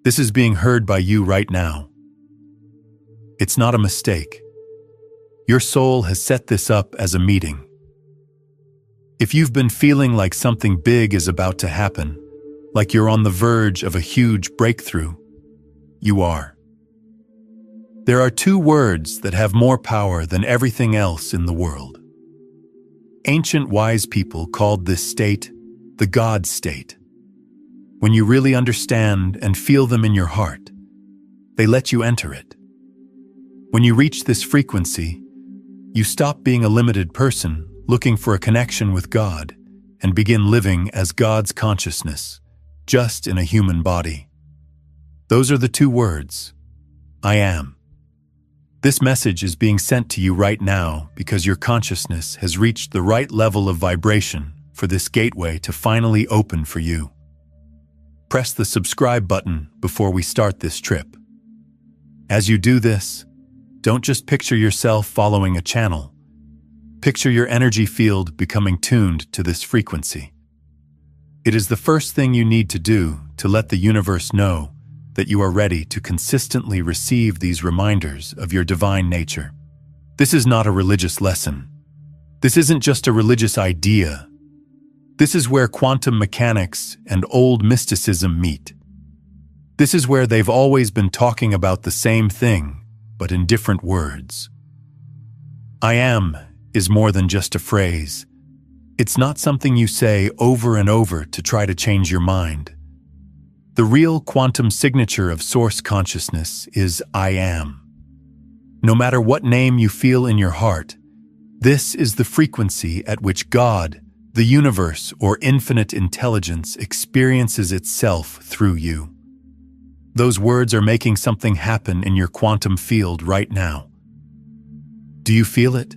This is being heard by you right now. It's not a mistake. Your soul has set this up as a meeting. If you've been feeling like something big is about to happen, like you're on the verge of a huge breakthrough, you are. There are two words that have more power than everything else in the world. Ancient wise people called this state the God state. When you really understand and feel them in your heart, they let you enter it. When you reach this frequency, you stop being a limited person looking for a connection with God and begin living as God's consciousness, just in a human body. Those are the two words, I am. This message is being sent to you right now because your consciousness has reached the right level of vibration for this gateway to finally open for you. Press the subscribe button before we start this trip. As you do this, don't just picture yourself following a channel. Picture your energy field becoming tuned to this frequency. It is the first thing you need to do to let the universe know that you are ready to consistently receive these reminders of your divine nature. This is not a religious lesson. This isn't just a religious idea. This is where quantum mechanics and old mysticism meet. This is where they've always been talking about the same thing, but in different words. I am is more than just a phrase. It's not something you say over and over to try to change your mind. The real quantum signature of source consciousness is I am. No matter what name you feel in your heart, this is the frequency at which God, the universe, or infinite intelligence experiences itself through you. Those words are making something happen in your quantum field right now. Do you feel it?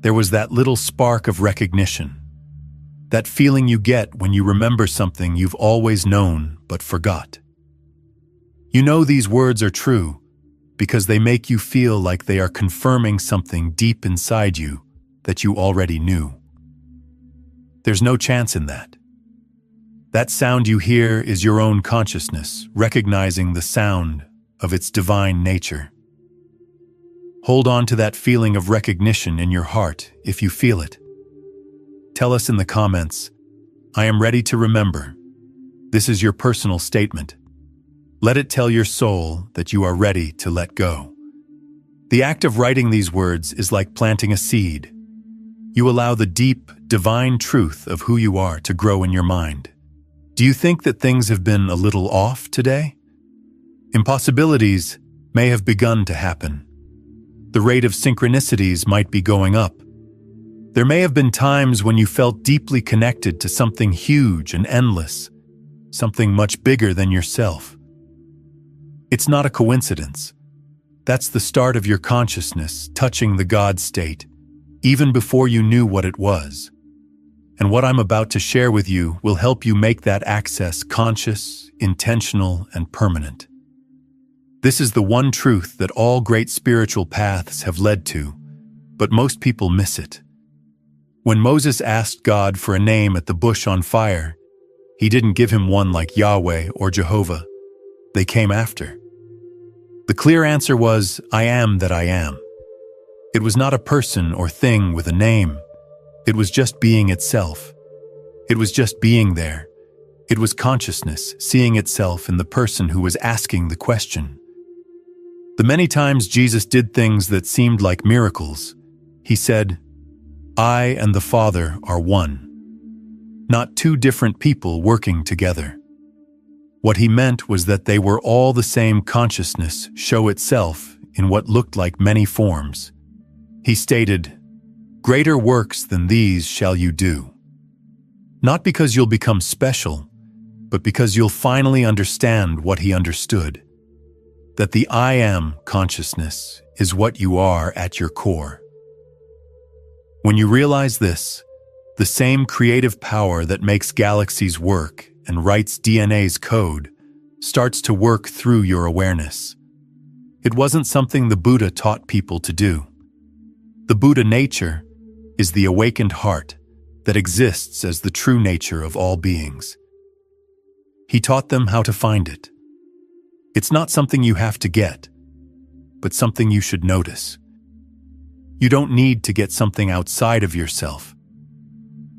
There was that little spark of recognition. That feeling you get when you remember something you've always known but forgot. You know these words are true because they make you feel like they are confirming something deep inside you that you already knew. There's no chance in that. That sound you hear is your own consciousness recognizing the sound of its divine nature. Hold on to that feeling of recognition in your heart if you feel it. Tell us in the comments, I am ready to remember. This is your personal statement. Let it tell your soul that you are ready to let go. The act of writing these words is like planting a seed. You allow the deep, divine truth of who you are to grow in your mind. Do you think that things have been a little off today? Impossibilities may have begun to happen. The rate of synchronicities might be going up. There may have been times when you felt deeply connected to something huge and endless, something much bigger than yourself. It's not a coincidence. That's the start of your consciousness touching the God state, even before you knew what it was. And what I'm about to share with you will help you make that access conscious, intentional, and permanent. This is the one truth that all great spiritual paths have led to, but most people miss it. When Moses asked God for a name at the bush on fire, he didn't give him one like Yahweh or Jehovah. They came after. The clear answer was, I am that I am. It was not a person or thing with a name. It was just being itself. It was just being there. It was consciousness seeing itself in the person who was asking the question. The many times Jesus did things that seemed like miracles, he said, I and the Father are one. Not two different people working together. What he meant was that they were all the same consciousness show itself in what looked like many forms. He stated, Greater works than these shall you do. Not because you'll become special, but because you'll finally understand what he understood. That the I am consciousness is what you are at your core. When you realize this, the same creative power that makes galaxies work and writes DNA's code starts to work through your awareness. It wasn't something the Buddha taught people to do. The Buddha nature is the awakened heart that exists as the true nature of all beings. He taught them how to find it, It's not something you have to get, but something you should notice. You don't need to get something outside of yourself.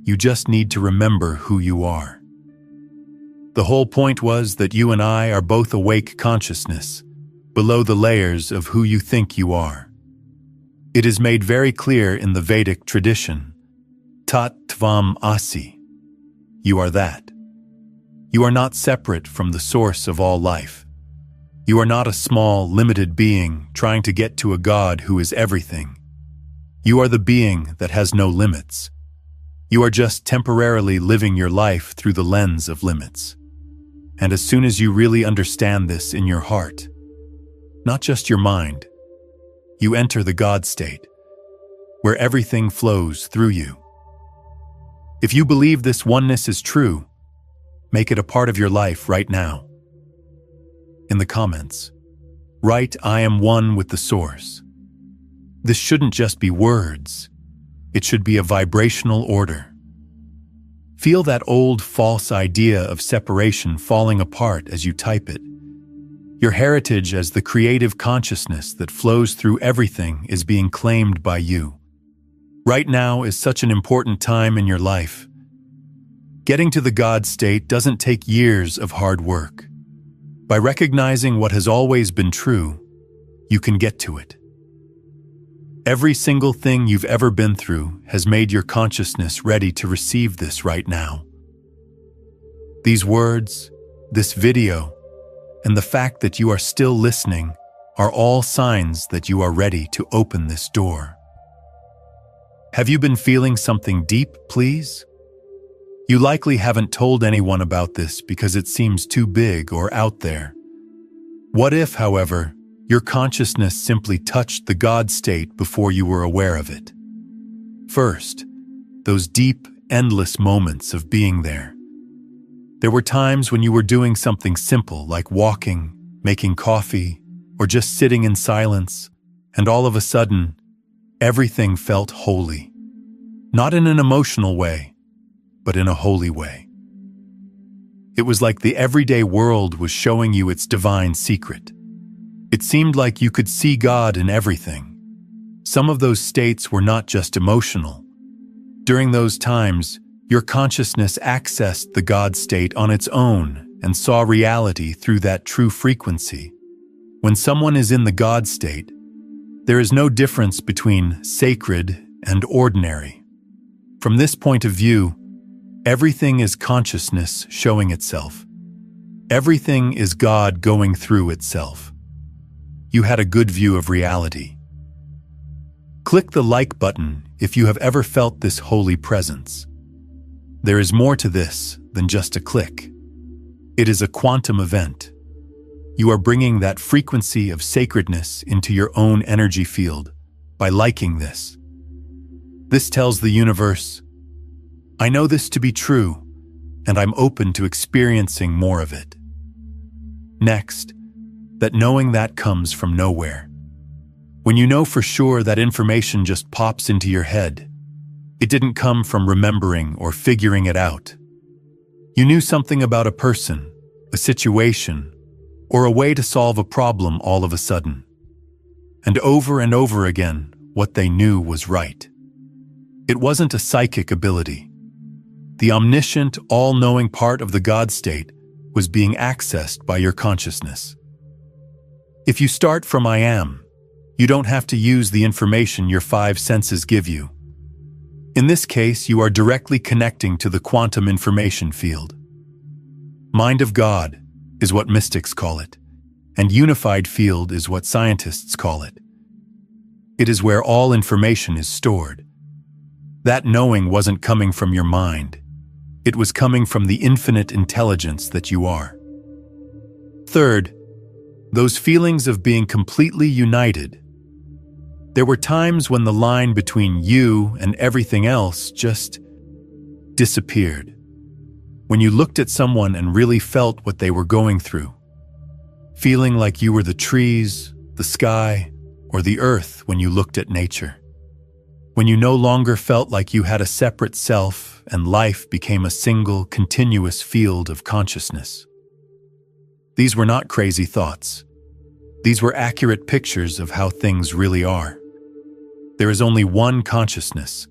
You just need to remember who you are. The whole point was that you and I are both awake consciousness, below the layers of who you think you are. It is made very clear in the Vedic tradition, Tat Tvam Asi. You are that. You are not separate from the source of all life. You are not a small, limited being trying to get to a God who is everything. You are the being that has no limits. You are just temporarily living your life through the lens of limits. And as soon as you really understand this in your heart, not just your mind, you enter the God state, where everything flows through you. If you believe this oneness is true, make it a part of your life right now. In the comments, write, "I am one with the source." This shouldn't just be words. It should be a vibrational order. Feel that old false idea of separation falling apart as you type it. Your heritage as the creative consciousness that flows through everything is being claimed by you. Right now is such an important time in your life. Getting to the God state doesn't take years of hard work. By recognizing what has always been true, you can get to it. Every single thing you've ever been through has made your consciousness ready to receive this right now. These words, this video, and the fact that you are still listening are all signs that you are ready to open this door. Have you been feeling something deep, please? You likely haven't told anyone about this because it seems too big or out there. What if, however, your consciousness simply touched the God state before you were aware of it? First, those deep, endless moments of being there. There were times when you were doing something simple like walking, making coffee, or just sitting in silence, and all of a sudden, everything felt holy. Not in an emotional way, but in a holy way. It was like the everyday world was showing you its divine secret. It seemed like you could see God in everything. Some of those states were not just emotional. During those times, your consciousness accessed the God state on its own and saw reality through that true frequency. When someone is in the God state, there is no difference between sacred and ordinary. From this point of view, everything is consciousness showing itself. Everything is God going through itself. You had a good view of reality. Click the like button if you have ever felt this holy presence. There is more to this than just a click. It is a quantum event. You are bringing that frequency of sacredness into your own energy field by liking this. This tells the universe, I know this to be true, and I'm open to experiencing more of it. Next, that knowing that comes from nowhere. When you know for sure that information just pops into your head, it didn't come from remembering or figuring it out. You knew something about a person, a situation, or a way to solve a problem all of a sudden. And over again, what they knew was right. It wasn't a psychic ability. The omniscient, all-knowing part of the God state was being accessed by your consciousness. If you start from I am, you don't have to use the information your five senses give you. In this case, you are directly connecting to the quantum information field. Mind of God is what mystics call it, and unified field is what scientists call it. It is where all information is stored. That knowing wasn't coming from your mind. It was coming from the infinite intelligence that you are. Third, those feelings of being completely united. There were times when the line between you and everything else just disappeared. When you looked at someone and really felt what they were going through. Feeling like you were the trees, the sky, or the earth when you looked at nature. When you no longer felt like you had a separate self and life became a single, continuous field of consciousness. These were not crazy thoughts. These were accurate pictures of how things really are. There is only one consciousness,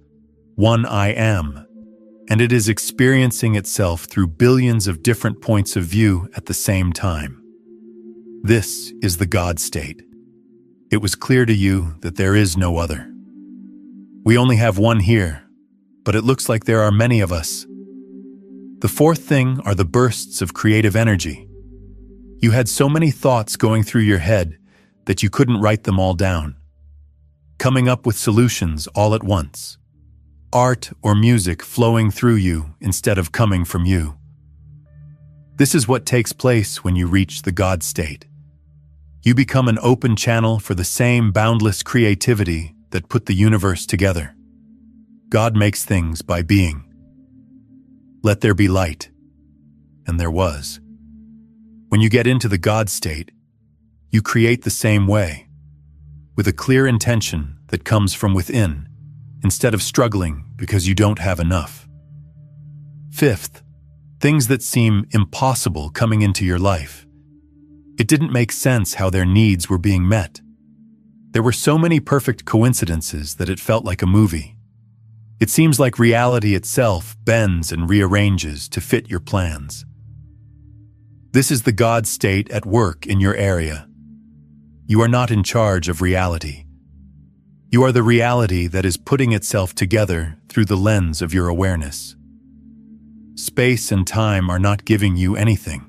one I am, and it is experiencing itself through billions of different points of view at the same time. This is the God state. It was clear to you that there is no other. We only have one here, but it looks like there are many of us. The fourth thing are the bursts of creative energy. You had so many thoughts going through your head that you couldn't write them all down, coming up with solutions all at once. Art or music flowing through you instead of coming from you. This is what takes place when you reach the God state. You become an open channel for the same boundless creativity that put the universe together. God makes things by being. Let there be light. And there was. When you get into the God state, you create the same way, with a clear intention that comes from within, instead of struggling because you don't have enough. Fifth, things that seem impossible coming into your life. It didn't make sense how their needs were being met. There were so many perfect coincidences that it felt like a movie. It seems like reality itself bends and rearranges to fit your plans. This is the God state at work in your area. You are not in charge of reality. You are the reality that is putting itself together through the lens of your awareness. Space and time are not giving you anything.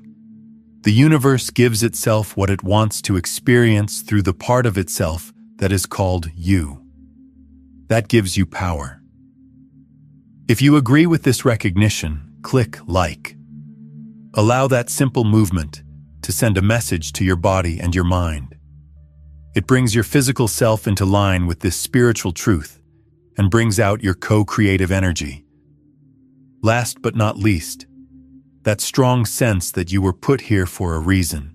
The universe gives itself what it wants to experience through the part of itself that is called you. That gives you power. If you agree with this recognition, click like. Allow that simple movement to send a message to your body and your mind. It brings your physical self into line with this spiritual truth and brings out your co-creative energy. Last but not least, that strong sense that you were put here for a reason,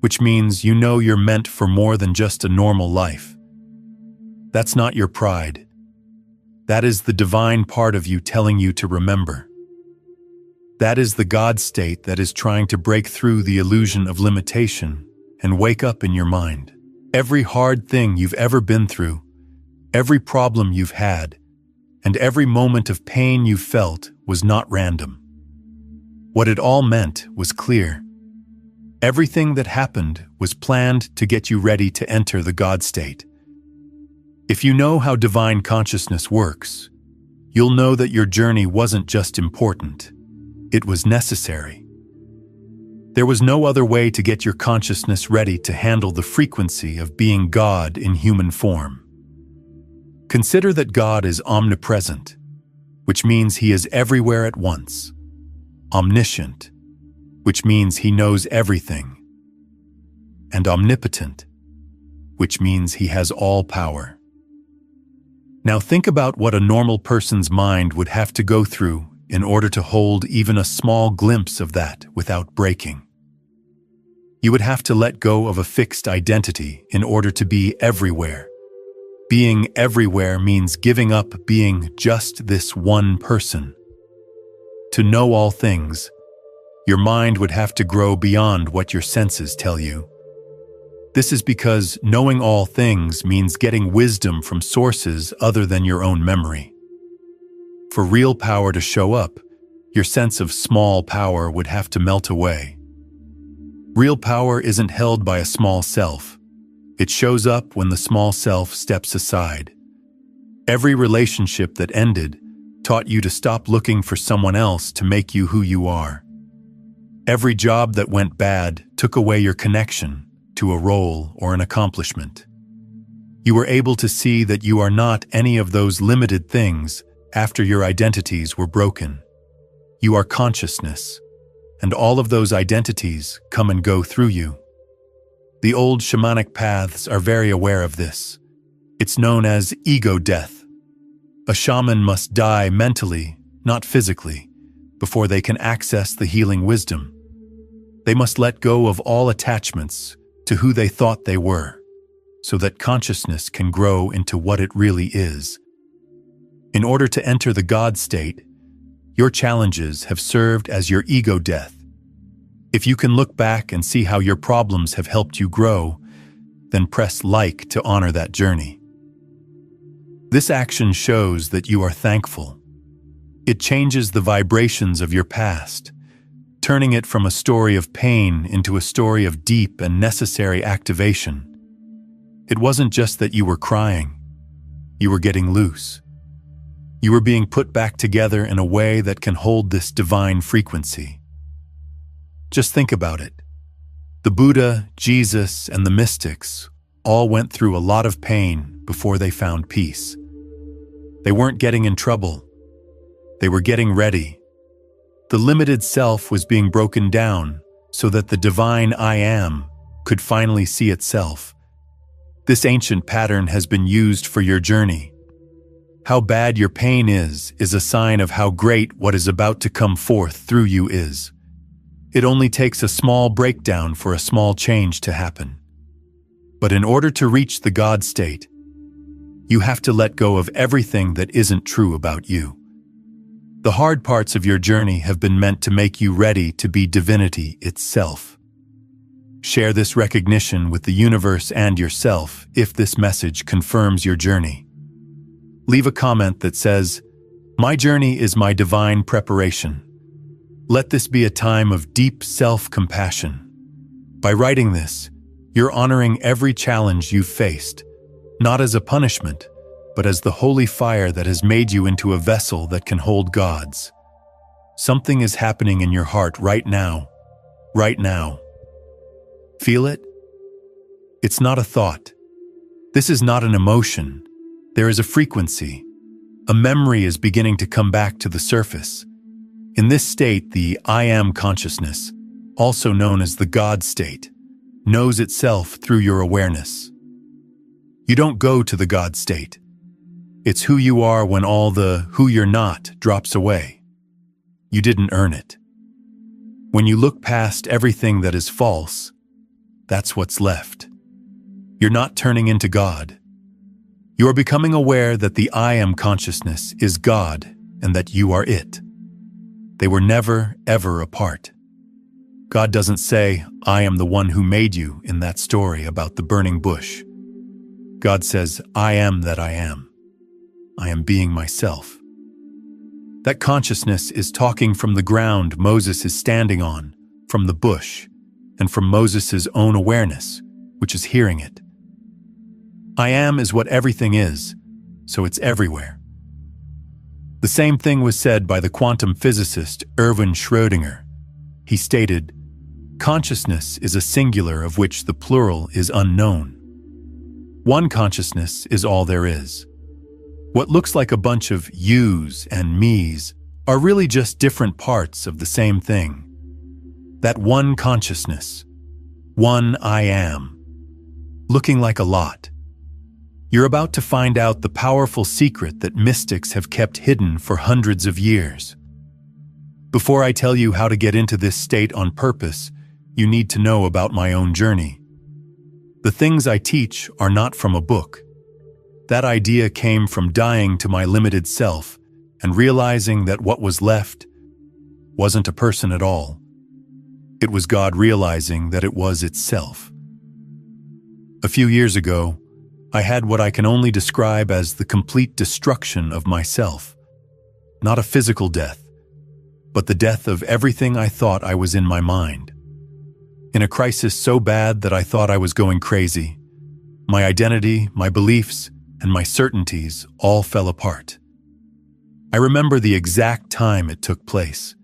which means you know you're meant for more than just a normal life. That's not your pride. That is the divine part of you telling you to remember. That is the God state that is trying to break through the illusion of limitation and wake up in your mind. Every hard thing you've ever been through, every problem you've had, and every moment of pain you felt was not random. What it all meant was clear. Everything that happened was planned to get you ready to enter the God state. If you know how divine consciousness works, you'll know that your journey wasn't just important, it was necessary. There was no other way to get your consciousness ready to handle the frequency of being God in human form. Consider that God is omnipresent, which means He is everywhere at once. Omniscient, which means He knows everything. And omnipotent, which means He has all power. Now think about what a normal person's mind would have to go through in order to hold even a small glimpse of that without breaking. You would have to let go of a fixed identity in order to be everywhere. Being everywhere means giving up being just this one person. To know all things, your mind would have to grow beyond what your senses tell you. This is because knowing all things means getting wisdom from sources other than your own memory. For real power to show up, your sense of small power would have to melt away. Real power isn't held by a small self. It shows up when the small self steps aside. Every relationship that ended taught you to stop looking for someone else to make you who you are. Every job that went bad took away your connection to a role or an accomplishment. You were able to see that you are not any of those limited things after your identities were broken. You are consciousness, and all of those identities come and go through you. The old shamanic paths are very aware of this. It's known as ego death. A shaman must die mentally, not physically, before they can access the healing wisdom. They must let go of all attachments to who they thought they were, so that consciousness can grow into what it really is. In order to enter the God state, your challenges have served as your ego death. If you can look back and see how your problems have helped you grow, then press like to honor that journey. This action shows that you are thankful. It changes the vibrations of your past, turning it from a story of pain into a story of deep and necessary activation. It wasn't just that you were crying. You were getting loose. You were being put back together in a way that can hold this divine frequency. Just think about it. The Buddha, Jesus, and the mystics all went through a lot of pain before they found peace. They weren't getting in trouble. They were getting ready. The limited self was being broken down so that the divine I Am could finally see itself. This ancient pattern has been used for your journey. How bad your pain is a sign of how great what is about to come forth through you is. It only takes a small breakdown for a small change to happen. But in order to reach the God state, you have to let go of everything that isn't true about you. The hard parts of your journey have been meant to make you ready to be divinity itself. Share this recognition with the universe and yourself if this message confirms your journey. Leave a comment that says, "My journey is my divine preparation." Let this be a time of deep self-compassion. By writing this, you're honoring every challenge you've faced, not as a punishment, but as the holy fire that has made you into a vessel that can hold gods. Something is happening in your heart right now. Right now. Feel it? It's not a thought. This is not an emotion. There is a frequency. A memory is beginning to come back to the surface. In this state, the I Am consciousness, also known as the God state, knows itself through your awareness. You don't go to the God state. It's who you are when all the who you're not drops away. You didn't earn it. When you look past everything that is false, that's what's left. You're not turning into God. You are becoming aware that the I Am consciousness is God and that you are it. They were never, ever apart. God doesn't say, "I am the one who made you" in that story about the burning bush. God says, "I am that I am. I am being myself." That consciousness is talking from the ground Moses is standing on, from the bush, and from Moses' own awareness, which is hearing it. I am is what everything is, so it's everywhere. The same thing was said by the quantum physicist Erwin Schrödinger. He stated, "Consciousness is a singular of which the plural is unknown. One consciousness is all there is. What looks like a bunch of yous and me's are really just different parts of the same thing. That one consciousness, one I Am, looking like a lot. You're about to find out the powerful secret that mystics have kept hidden for hundreds of years. Before I tell you how to get into this state on purpose, you need to know about my own journey. The things I teach are not from a book. That idea came from dying to my limited self and realizing that what was left wasn't a person at all. It was God realizing that it was itself. A few years ago, I had what I can only describe as the complete destruction of myself. Not a physical death, but the death of everything I thought I was in my mind. In a crisis so bad that I thought I was going crazy, my identity, my beliefs, and my certainties all fell apart. I remember the exact time it took place.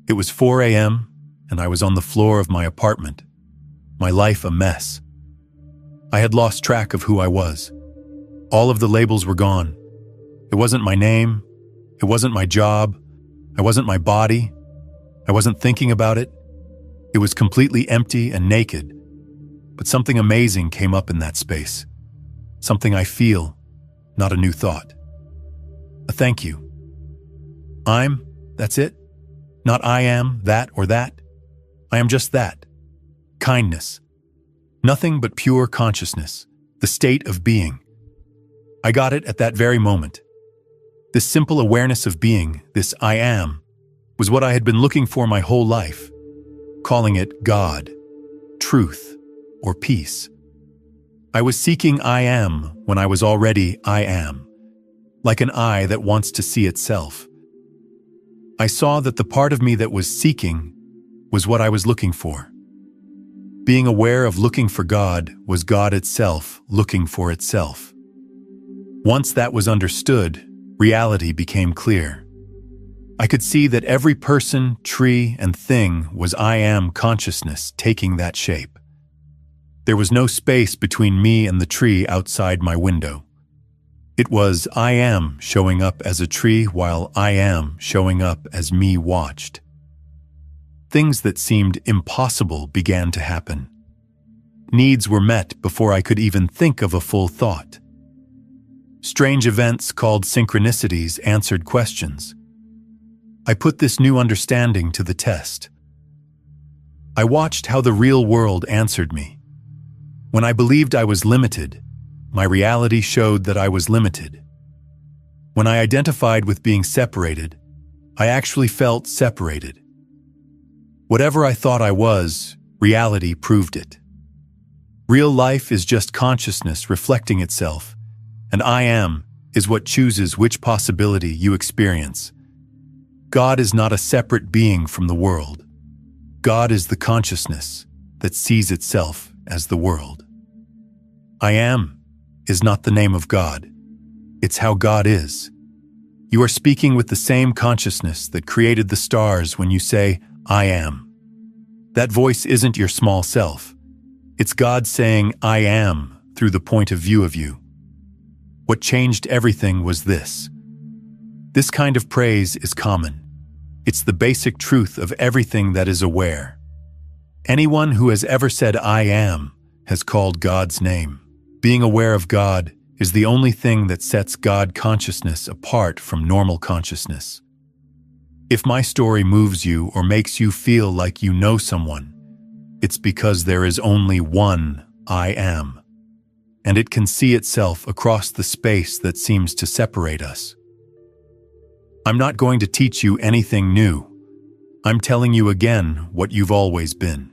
It was 4 a.m., and I was on the floor of my apartment, my life a mess. I had lost track of who I was. All of the labels were gone. It wasn't my name. It wasn't my job. I wasn't my body. I wasn't thinking about it. It was completely empty and naked. But something amazing came up in that space. Something I feel, not a new thought. A thank you. That's it. Not I am, that or that. I am just that. Kindness. Nothing but pure consciousness, the state of being. I got it at that very moment. This simple awareness of being, this I am, was what I had been looking for my whole life. calling it God, truth, or peace. I was seeking I am when I was already I am, like an eye that wants to see itself. I saw that the part of me that was seeking was what I was looking for. Being aware of looking for God was God itself looking for itself. Once that was understood, reality became clear. I could see that every person, tree, and thing was I am consciousness taking that shape. There was no space between me and the tree outside my window. It was I am showing up as a tree while I am showing up as me watched. Things that seemed impossible began to happen. Needs were met before I could even think of a full thought. Strange events called synchronicities answered questions. I put this new understanding to the test. I watched how the real world answered me. When I believed I was limited, my reality showed that I was limited. When I identified with being separated, I actually felt separated. Whatever I thought I was, reality proved it. Real life is just consciousness reflecting itself, and I am is what chooses which possibility you experience. God is not a separate being from the world. God is the consciousness that sees itself as the world. I am is not the name of God. It's how God is. You are speaking with the same consciousness that created the stars when you say, I am. That voice isn't your small self. It's God saying, I am, through the point of view of you. What changed everything was this. This kind of praise is common. It's the basic truth of everything that is aware. Anyone who has ever said, I am, has called God's name. Being aware of God is the only thing that sets God consciousness apart from normal consciousness. If my story moves you or makes you feel like you know someone, it's because there is only one I am, and it can see itself across the space that seems to separate us. I'm not going to teach you anything new. I'm telling you again what you've always been.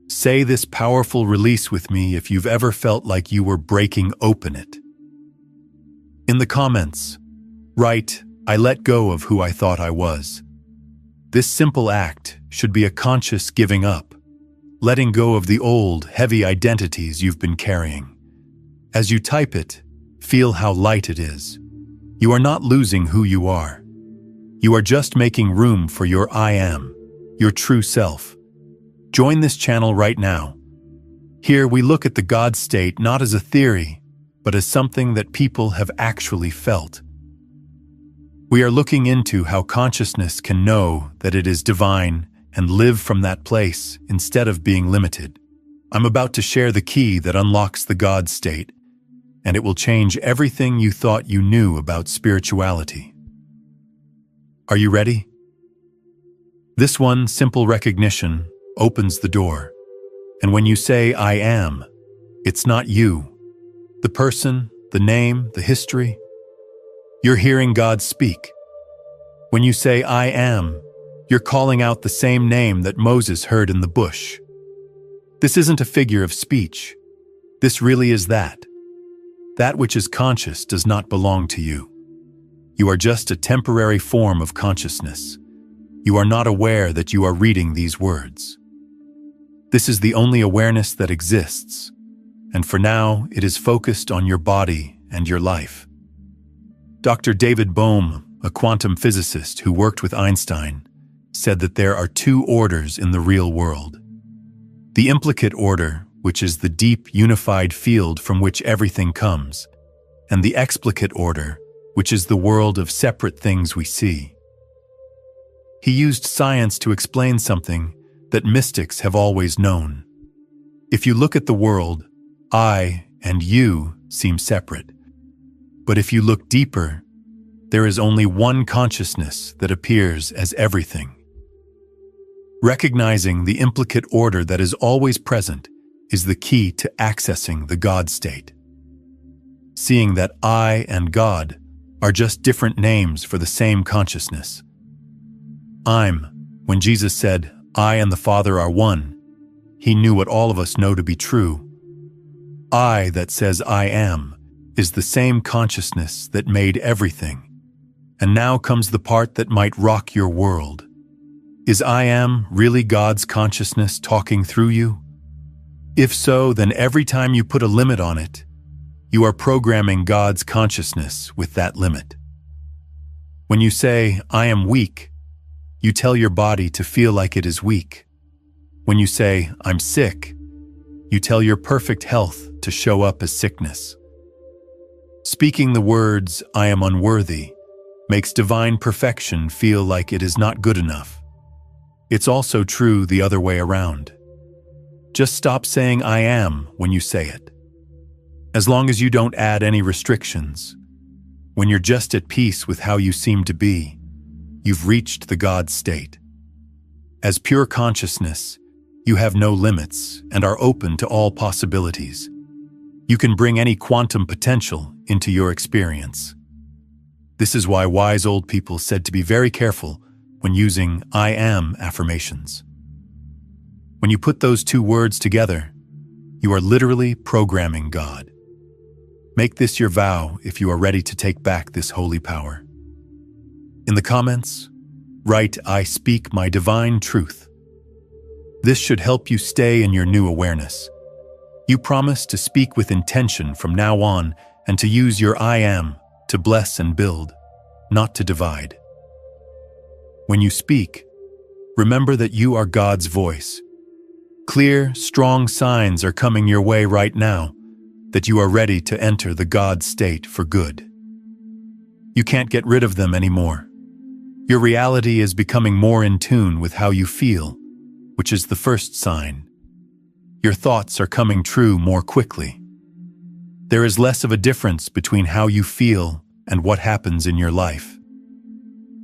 Say this powerful release with me if you've ever felt like you were breaking open it. In the comments, write, I let go of who I thought I was. This simple act should be a conscious giving up, letting go of the old, heavy identities you've been carrying. As you type it, feel how light it is. You are not losing who you are. You are just making room for your I am, your true self. Join this channel right now. Here we look at the God state not as a theory, but as something that people have actually felt. We are looking into how consciousness can know that it is divine and live from that place instead of being limited. I'm about to share the key that unlocks the God state, and it will change everything you thought you knew about spirituality. Are you ready? This one simple recognition opens the door. And when you say, I am, it's not you, the person, the name, the history. You're hearing God speak. When you say, I am, you're calling out the same name that Moses heard in the bush. This isn't a figure of speech. This really is that. That which is conscious does not belong to you. You are just a temporary form of consciousness. You are not aware that you are reading these words. This is the only awareness that exists, and for now, it is focused on your body and your life. Dr. David Bohm, a quantum physicist who worked with Einstein, said that there are two orders in the real world. The implicate order, which is the deep, unified field from which everything comes, and the explicate order, which is the world of separate things we see. He used science to explain something that mystics have always known. If you look at the world, I and you seem separate. But if you look deeper, there is only one consciousness that appears as everything. Recognizing the implicate order that is always present is the key to accessing the God state. Seeing that I and God are just different names for the same consciousness. When Jesus said, I and the Father are one, he knew what all of us know to be true. I that says I am is the same consciousness that made everything. And now comes the part that might rock your world. Is I am really God's consciousness talking through you? If so, then every time you put a limit on it, you are programming God's consciousness with that limit. When you say, I am weak, you tell your body to feel like it is weak. When you say, I'm sick, you tell your perfect health to show up as sickness. Speaking the words, I am unworthy, makes divine perfection feel like it is not good enough. It's also true the other way around. Just stop saying I am when you say it. As long as you don't add any restrictions, when you're just at peace with how you seem to be, you've reached the God state. As pure consciousness, you have no limits and are open to all possibilities. You can bring any quantum potential into your experience. This is why wise old people said to be very careful when using I am affirmations. When you put those two words together, you are literally programming God. Make this your vow if you are ready to take back this holy power. In the comments, write, I speak my divine truth. This should help you stay in your new awareness. You promise to speak with intention from now on and to use your I am to bless and build, not to divide. When you speak, remember that you are God's voice. Clear, strong signs are coming your way right now that you are ready to enter the God state for good. You can't get rid of them anymore. Your reality is becoming more in tune with how you feel, which is the first sign. Your thoughts are coming true more quickly. There is less of a difference between how you feel and what happens in your life.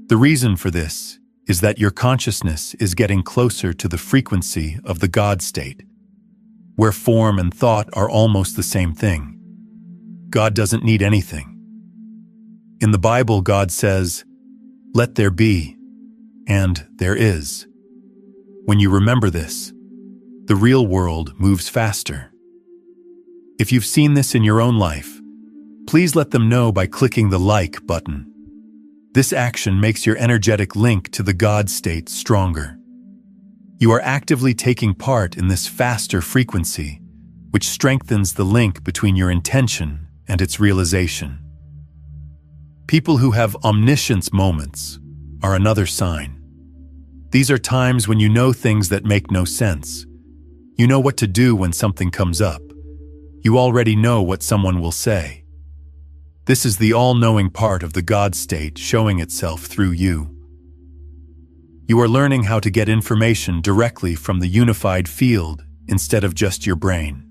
The reason for this is that your consciousness is getting closer to the frequency of the God state, where form and thought are almost the same thing. God doesn't need anything. In the Bible, God says, let there be, and there is. When you remember this, the real world moves faster. If you've seen this in your own life, please let them know by clicking the like button. This action makes your energetic link to the God state stronger. You are actively taking part in this faster frequency, which strengthens the link between your intention and its realization. People who have omniscience moments are another sign. These are times when you know things that make no sense. You know what to do when something comes up. You already know what someone will say. This is the all-knowing part of the God state showing itself through you. You are learning how to get information directly from the unified field instead of just your brain.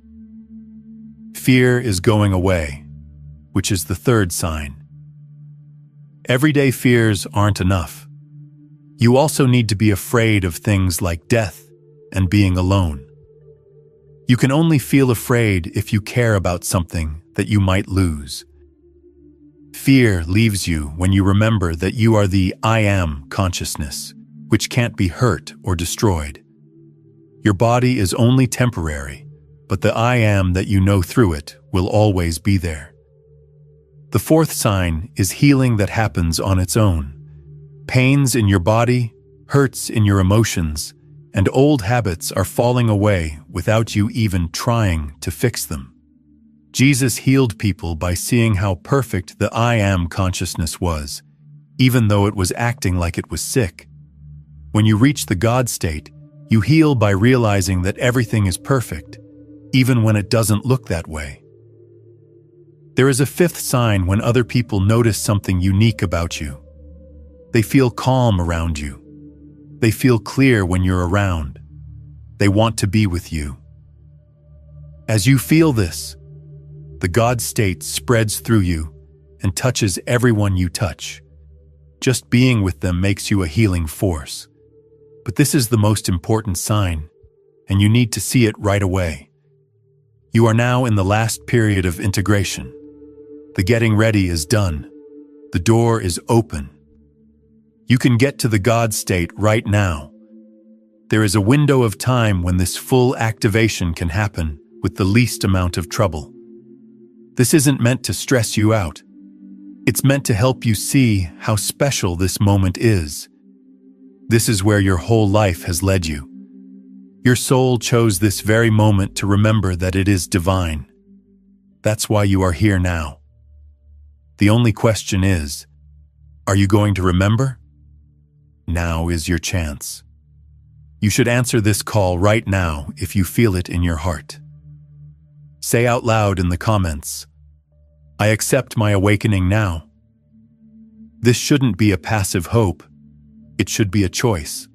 Fear is going away, which is the third sign. Everyday fears aren't enough. You also need to be afraid of things like death and being alone. You can only feel afraid if you care about something that you might lose. Fear leaves you when you remember that you are the I am consciousness, which can't be hurt or destroyed. Your body is only temporary, but the I am that you know through it will always be there. The fourth sign is healing that happens on its own. Pains in your body, hurts in your emotions, and old habits are falling away without you even trying to fix them. Jesus healed people by seeing how perfect the I am consciousness was, even though it was acting like it was sick. When you reach the God state, you heal by realizing that everything is perfect, even when it doesn't look that way. There is a fifth sign when other people notice something unique about you. They feel calm around you. They feel clear when you're around. They want to be with you. As you feel this, the God state spreads through you and touches everyone you touch. Just being with them makes you a healing force. But this is the most important sign, and you need to see it right away. You are now in the last period of integration. The getting ready is done. The door is open. You can get to the God state right now. there is a window of time when this full activation can happen with the least amount of trouble. This isn't meant to stress you out. It's meant to help you see how special this moment is. This is where your whole life has led you. Your soul chose this very moment to remember that it is divine. That's why you are here now. The only question is, are you going to remember? Now is your chance. You should answer this call right now if you feel it in your heart. Say out loud in the comments, "I accept my awakening now." This shouldn't be a passive hope. It should be a choice.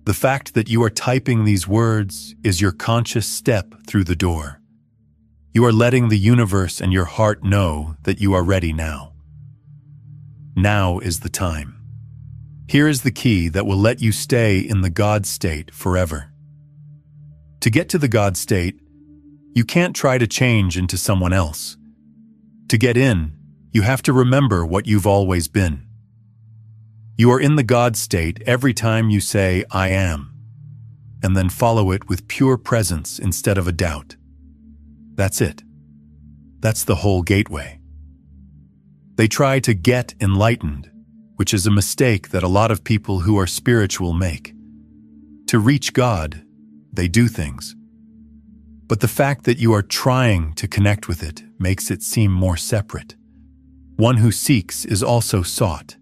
The fact that you are typing these words is your conscious step through the door. You are letting the universe and your heart know that you are ready now. Now is the time. Here is the key that will let you stay in the God state forever. To get to the God state, you can't try to change into someone else. To get in, you have to remember what you've always been. You are in the God state every time you say, "I am," and then follow it with pure presence instead of a doubt. That's it. That's the whole gateway. They try to get enlightened, which is a mistake that a lot of people who are spiritual make. To reach God, they do things. But the fact that you are trying to connect with it makes it seem more separate. One who seeks is also sought.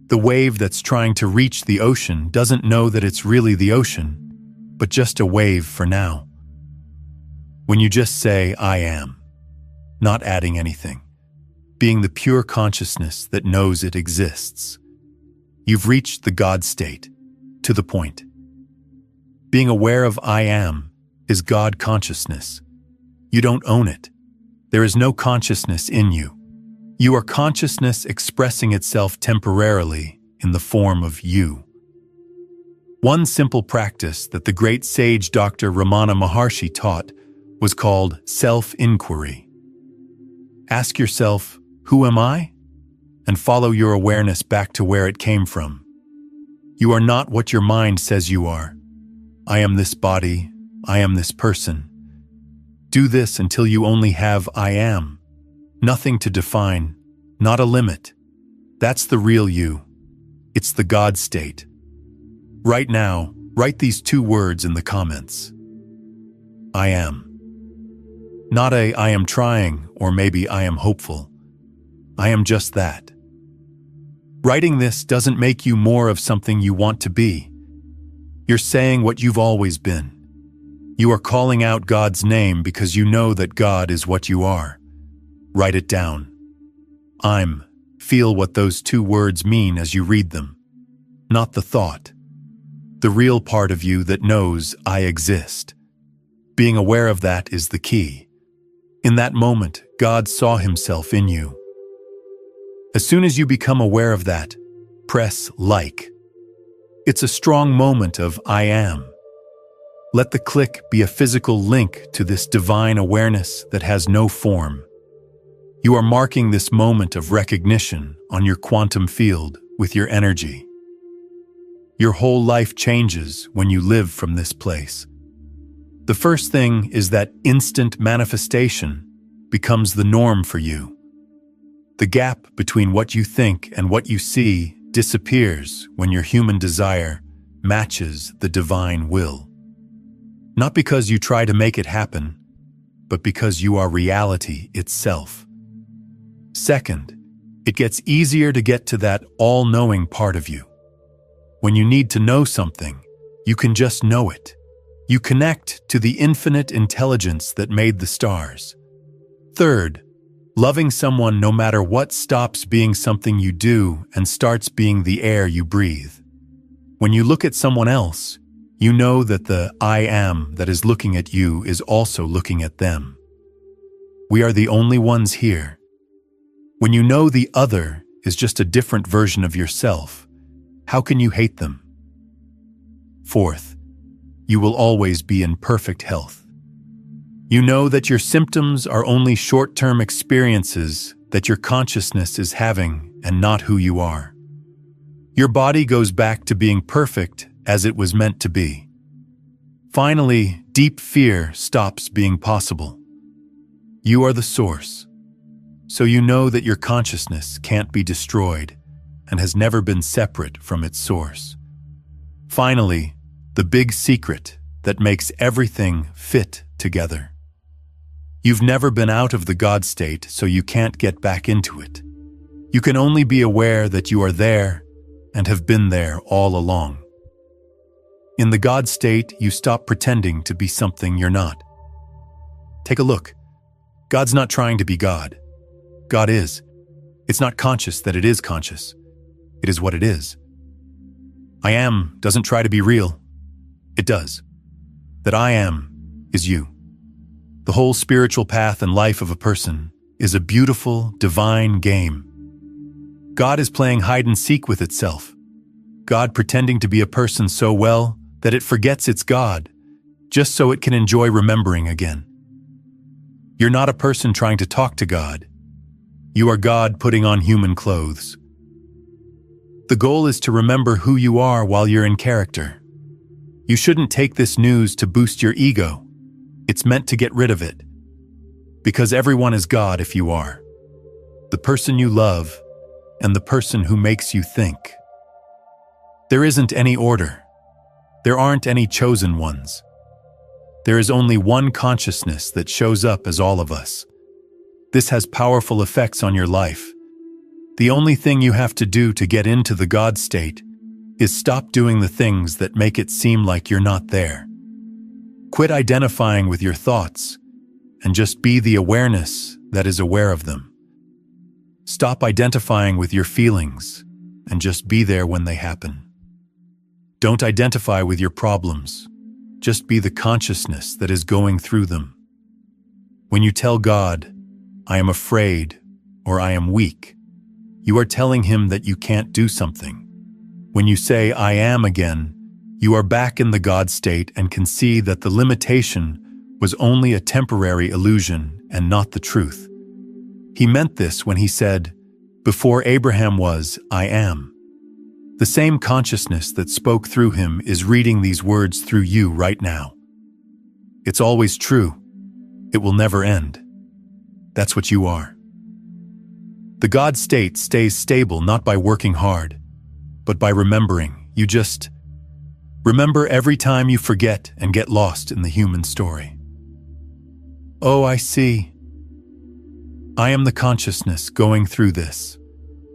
The wave that's trying to reach the ocean doesn't know that it's really the ocean, but just a wave for now. When you just say, "I am," not adding anything, being the pure consciousness that knows it exists, you've reached the God state, to the point. Being aware of "I am" is God consciousness. You don't own it. There is no consciousness in you. You are consciousness expressing itself temporarily in the form of you. One simple practice that the great sage Dr. Ramana Maharshi taught was called self-inquiry. Ask yourself, "Who am I?" and follow your awareness back to where it came from. You are not what your mind says you are. I am this body. I am this person. Do this until you only have "I am." Nothing to define, not a limit. That's the real you. It's the God state. Right now, write these 2 words in the comments. I am. Not a "I am trying" or maybe "I am hopeful." I am just that. Writing this doesn't make you more of something you want to be. You're saying what you've always been. You are calling out God's name because you know that God is what you are. Write it down. I'm. Feel what those 2 words mean as you read them. Not the thought. The real part of you that knows I exist. Being aware of that is the key. In that moment, God saw himself in you. As soon as you become aware of that, press like. It's a strong moment of "I am." Let the click be a physical link to this divine awareness that has no form. You are marking this moment of recognition on your quantum field with your energy. Your whole life changes when you live from this place. The first thing is that instant manifestation becomes the norm for you. The gap between what you think and what you see disappears when your human desire matches the divine will. Not because you try to make it happen, but because you are reality itself. Second, it gets easier to get to that all-knowing part of you. When you need to know something, you can just know it. You connect to the infinite intelligence that made the stars. Third, loving someone no matter what stops being something you do and starts being the air you breathe. When you look at someone else, you know that the "I am" that is looking at you is also looking at them. We are the only ones here. When you know the other is just a different version of yourself, how can you hate them? Fourth, you will always be in perfect health. You know that your symptoms are only short-term experiences that your consciousness is having and not who you are. Your body goes back to being perfect as it was meant to be. Finally, deep fear stops being possible. You are the source, so you know that your consciousness can't be destroyed and has never been separate from its source. Finally, the big secret that makes everything fit together. You've never been out of the God state, so you can't get back into it. You can only be aware that you are there and have been there all along. In the God state, you stop pretending to be something you're not. Take a look. God's not trying to be God. God is. It's not conscious that it is conscious. It is what it is. I am doesn't try to be real. It does. That I am is you. The whole spiritual path and life of a person is a beautiful, divine game. God is playing hide and seek with itself. God pretending to be a person so well that it forgets it's God, just so it can enjoy remembering again. You're not a person trying to talk to God. You are God putting on human clothes. The goal is to remember who you are while you're in character. You shouldn't take this news to boost your ego. It's meant to get rid of it. Because everyone is God if you are. The person you love and the person who makes you think. There isn't any order. There aren't any chosen ones. There is only one consciousness that shows up as all of us. This has powerful effects on your life. The only thing you have to do to get into the God state is stop doing the things that make it seem like you're not there. Quit identifying with your thoughts and just be the awareness that is aware of them. Stop identifying with your feelings and just be there when they happen. Don't identify with your problems. Just be the consciousness that is going through them. When you tell God, I am afraid or I am weak, you are telling him that you can't do something. When you say, I am again, you are back in the God state and can see that the limitation was only a temporary illusion and not the truth. He meant this when he said, before Abraham was, I am. The same consciousness that spoke through him is reading these words through you right now. It's always true. It will never end. That's what you are. The God state stays stable not by working hard, but by remembering. You just remember every time you forget and get lost in the human story. Oh, I see. I am the consciousness going through this,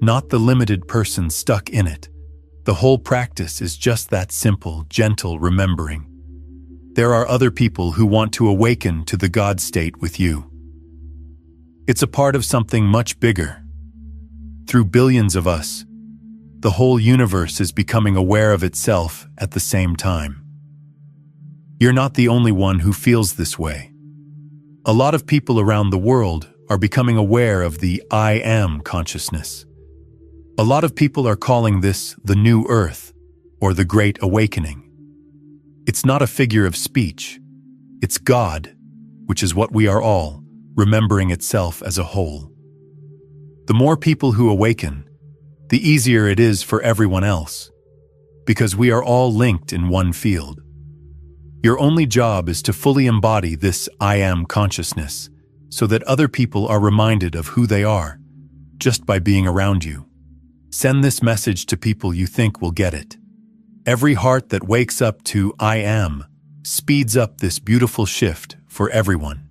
not the limited person stuck in it. The whole practice is just that simple, gentle remembering. There are other people who want to awaken to the God state with you. It's a part of something much bigger. Through billions of us, the whole universe is becoming aware of itself at the same time. You're not the only one who feels this way. A lot of people around the world are becoming aware of the I am consciousness. A lot of people are calling this the New Earth or the Great Awakening. It's not a figure of speech. It's God, which is what we are all, remembering itself as a whole. The more people who awaken, the easier it is for everyone else, because we are all linked in one field. Your only job is to fully embody this I am consciousness so that other people are reminded of who they are just by being around you. Send this message to people you think will get it. Every heart that wakes up to I am speeds up this beautiful shift for everyone.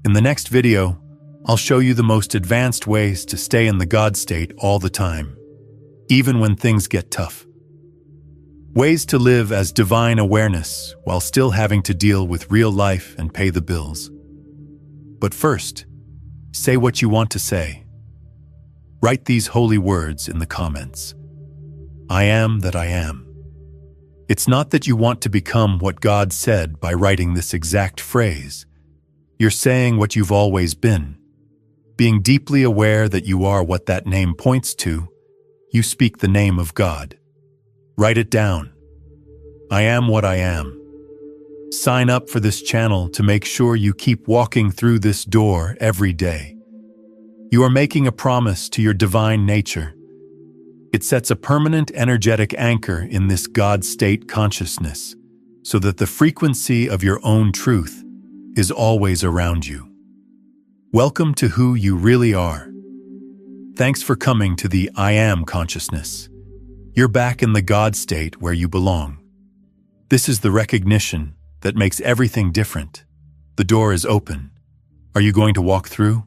In the next video, I'll show you the most advanced ways to stay in the God state all the time, even when things get tough. Ways to live as divine awareness while still having to deal with real life and pay the bills. But first, say what you want to say. Write these holy words in the comments. I am that I am. It's not that you want to become what God said by writing this exact phrase. You're saying what you've always been. Being deeply aware that you are what that name points to, you speak the name of God. Write it down. I am what I am. Sign up for this channel to make sure you keep walking through this door every day. You are making a promise to your divine nature. It sets a permanent energetic anchor in this God state consciousness, so that the frequency of your own truth is always around you. Welcome to who you really are. Thanks for coming to the I Am consciousness. You're back in the God state where you belong. This is the recognition that makes everything different. The door is open. Are you going to walk through?